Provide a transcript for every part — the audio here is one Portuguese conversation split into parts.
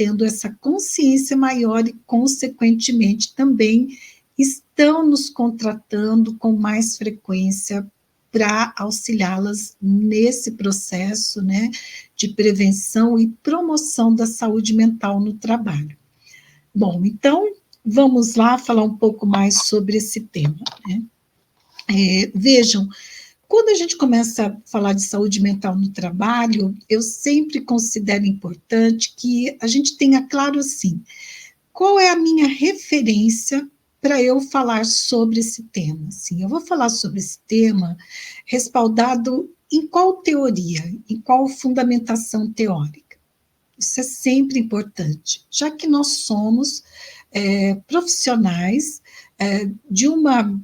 tendo essa consciência maior e, consequentemente, também estão nos contratando com mais frequência para auxiliá-las nesse processo, né, de prevenção e promoção da saúde mental no trabalho. Bom, então, vamos lá falar um pouco mais sobre esse tema, né? Vejam, quando a gente começa a falar de saúde mental no trabalho, eu sempre considero importante que a gente tenha claro, assim, qual é a minha referência para eu falar sobre esse tema. Assim, eu vou falar sobre esse tema respaldado em qual teoria, em qual fundamentação teórica. Isso é sempre importante, já que nós somos profissionais de uma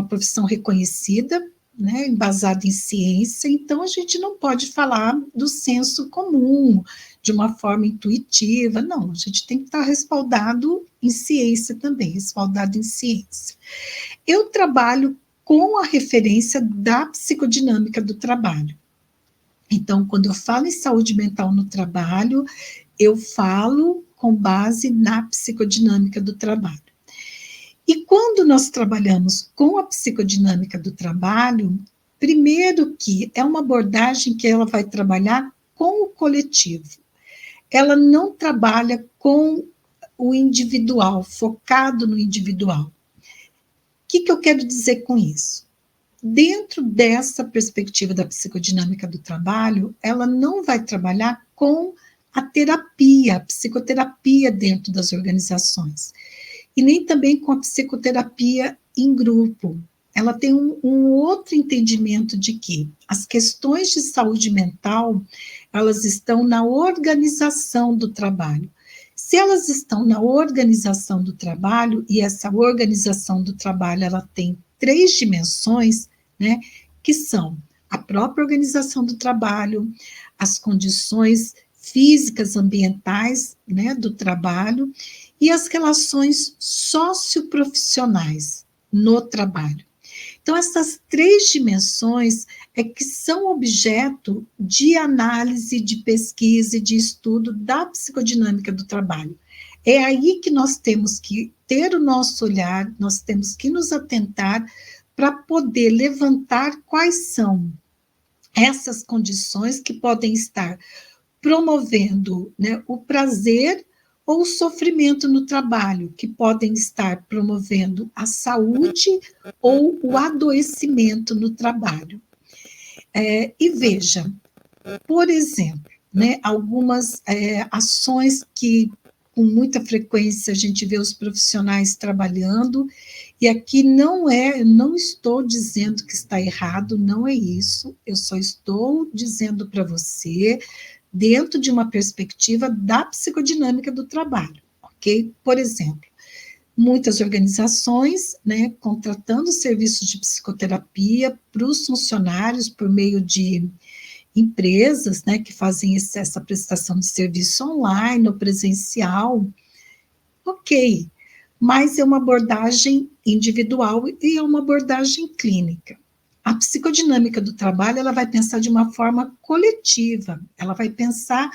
profissão reconhecida, né, embasada em ciência, então a gente não pode falar do senso comum, de uma forma intuitiva, não, a gente tem que estar respaldado em ciência também, respaldado em ciência. Eu trabalho com a referência da psicodinâmica do trabalho. Então, quando eu falo em saúde mental no trabalho, eu falo com base na psicodinâmica do trabalho. E quando nós trabalhamos com a psicodinâmica do trabalho, primeiro que é uma abordagem que ela vai trabalhar com o coletivo. Ela não trabalha com o individual, focado no individual. O que eu quero dizer com isso? Dentro dessa perspectiva da psicodinâmica do trabalho, ela não vai trabalhar com a terapia, a psicoterapia dentro das organizações. E nem também com a psicoterapia em grupo. Ela tem um outro entendimento de que as questões de saúde mental, elas estão na organização do trabalho. Se elas estão na organização do trabalho, e essa organização do trabalho, ela tem 3 dimensões, né, que são a própria organização do trabalho, as condições físicas, ambientais, né, do trabalho, e as relações socioprofissionais no trabalho. Então, essas 3 dimensões é que são objeto de análise, de pesquisa e de estudo da psicodinâmica do trabalho. É aí que nós temos que ter o nosso olhar, nós temos que nos atentar para poder levantar quais são essas condições que podem estar promovendo, né, o prazer ou o sofrimento no trabalho, que podem estar promovendo a saúde ou o adoecimento no trabalho. E veja, por exemplo, né, algumas ações que com muita frequência a gente vê os profissionais trabalhando, e aqui não estou dizendo que está errado, não é isso, eu só estou dizendo para você dentro de uma perspectiva da psicodinâmica do trabalho, ok? Por exemplo, muitas organizações, né, contratando serviços de psicoterapia para os funcionários por meio de empresas, né, que fazem essa prestação de serviço online ou presencial, ok, mas é uma abordagem individual e é uma abordagem clínica. A psicodinâmica do trabalho, ela vai pensar de uma forma coletiva, ela vai pensar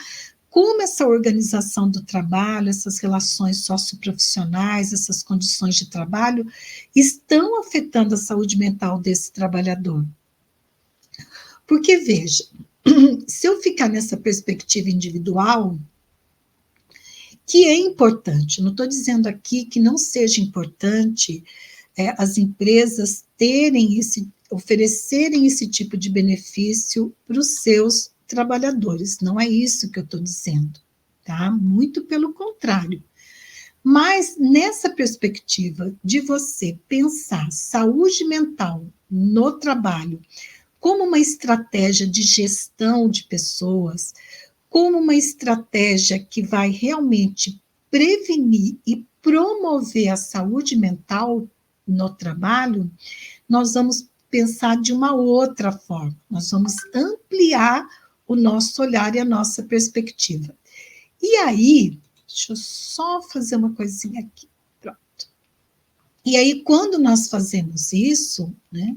como essa organização do trabalho, essas relações socioprofissionais, essas condições de trabalho estão afetando a saúde mental desse trabalhador. Porque, veja, se eu ficar nessa perspectiva individual, que é importante, não estou dizendo aqui que não seja importante as empresas oferecerem esse tipo de benefício para os seus trabalhadores, não é isso que eu estou dizendo, tá? Muito pelo contrário. Mas nessa perspectiva de você pensar saúde mental no trabalho como uma estratégia de gestão de pessoas, como uma estratégia que vai realmente prevenir e promover a saúde mental no trabalho, nós vamos pensar de uma outra forma, nós vamos ampliar o nosso olhar e a nossa perspectiva. E aí, deixa eu só fazer uma coisinha aqui, pronto. E aí, quando nós fazemos isso, né,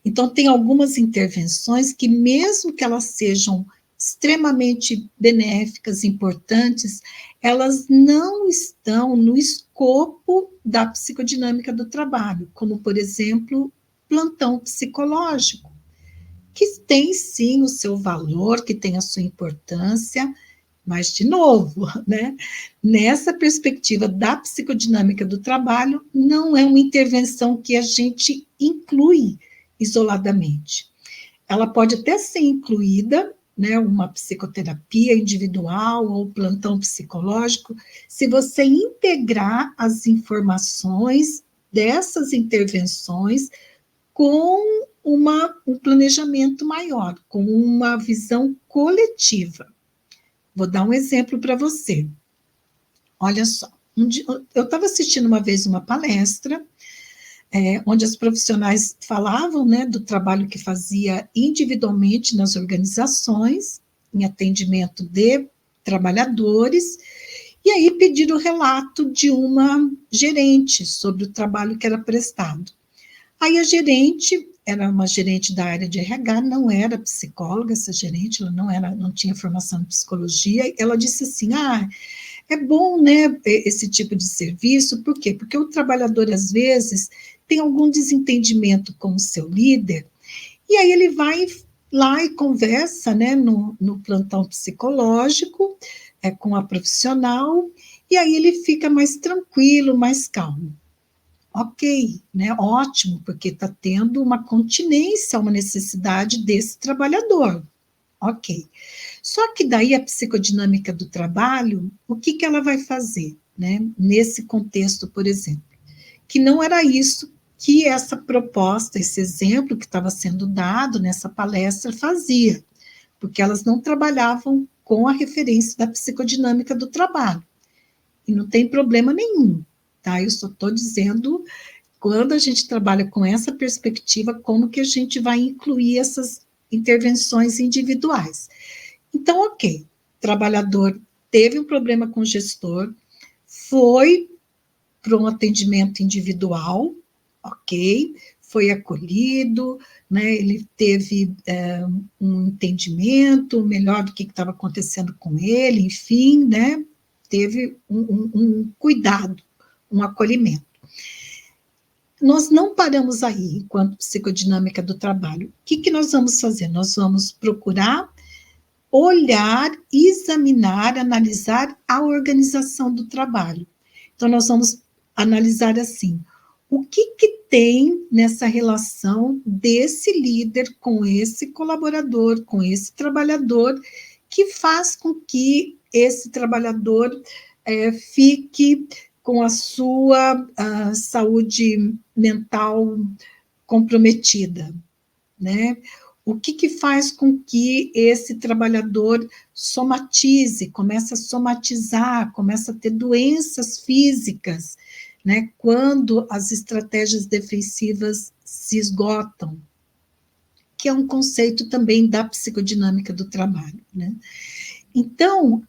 então tem algumas intervenções que mesmo que elas sejam extremamente benéficas, importantes, elas não estão no escopo da psicodinâmica do trabalho, como, por exemplo, plantão psicológico, que tem sim o seu valor, que tem a sua importância, mas, de novo, né, nessa perspectiva da psicodinâmica do trabalho, não é uma intervenção que a gente inclui isoladamente. Ela pode até ser incluída, né, uma psicoterapia individual ou plantão psicológico, se você integrar as informações dessas intervenções com um planejamento maior, com uma visão coletiva. Vou dar um exemplo para você. Olha só, eu estava assistindo uma vez uma palestra, onde as profissionais falavam, né, do trabalho que fazia individualmente nas organizações, em atendimento de trabalhadores, e aí pediram o relato de uma gerente sobre o trabalho que era prestado. Aí a gerente era uma gerente da área de RH, não era psicóloga, essa gerente, ela não tinha formação em psicologia, ela disse assim, é bom, né, esse tipo de serviço, por quê? Porque o trabalhador, às vezes, tem algum desentendimento com o seu líder, e aí ele vai lá e conversa, né, no plantão psicológico, com a profissional, e aí ele fica mais tranquilo, mais calmo. Ok, né, ótimo, porque está tendo uma continência, uma necessidade desse trabalhador. Ok. Só que daí a psicodinâmica do trabalho, o que ela vai fazer, né, nesse contexto, por exemplo? Que não era isso que essa proposta, esse exemplo que estava sendo dado nessa palestra fazia, porque elas não trabalhavam com a referência da psicodinâmica do trabalho. E não tem problema nenhum, tá? Eu só estou dizendo, quando a gente trabalha com essa perspectiva, como que a gente vai incluir essas intervenções individuais. Então, ok, trabalhador teve um problema com o gestor, foi para um atendimento individual, ok, foi acolhido, né, ele teve um entendimento melhor do que estava acontecendo com ele, enfim, né, teve um cuidado, um acolhimento. Nós não paramos aí, enquanto psicodinâmica do trabalho. O que nós vamos fazer? Nós vamos procurar olhar, examinar, analisar a organização do trabalho. Então, nós vamos analisar assim, o que tem nessa relação desse líder com esse colaborador, com esse trabalhador, que faz com que esse trabalhador fique com a sua saúde mental comprometida, né? O que faz com que esse trabalhador somatize, comece a somatizar, comece a ter doenças físicas, né, quando as estratégias defensivas se esgotam, que é um conceito também da psicodinâmica do trabalho, né? Então,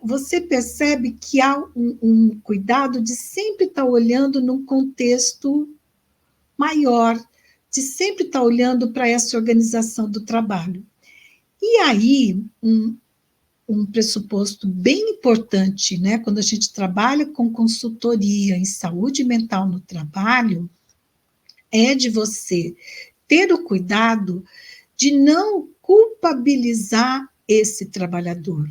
você percebe que há um cuidado de sempre estar olhando num contexto maior, de sempre estar olhando para essa organização do trabalho. E aí, um pressuposto bem importante, né, quando a gente trabalha com consultoria em saúde mental no trabalho, é de você ter o cuidado de não culpabilizar esse trabalhador,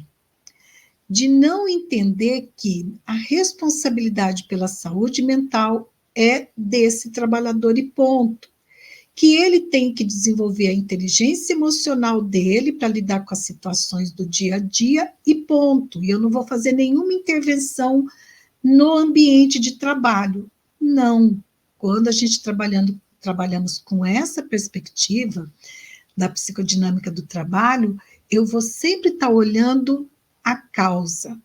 de não entender que a responsabilidade pela saúde mental é desse trabalhador e ponto. Que ele tem que desenvolver a inteligência emocional dele para lidar com as situações do dia a dia e ponto. E eu não vou fazer nenhuma intervenção no ambiente de trabalho. Não. Quando a gente trabalhamos com essa perspectiva da psicodinâmica do trabalho, eu vou sempre estar olhando a causa.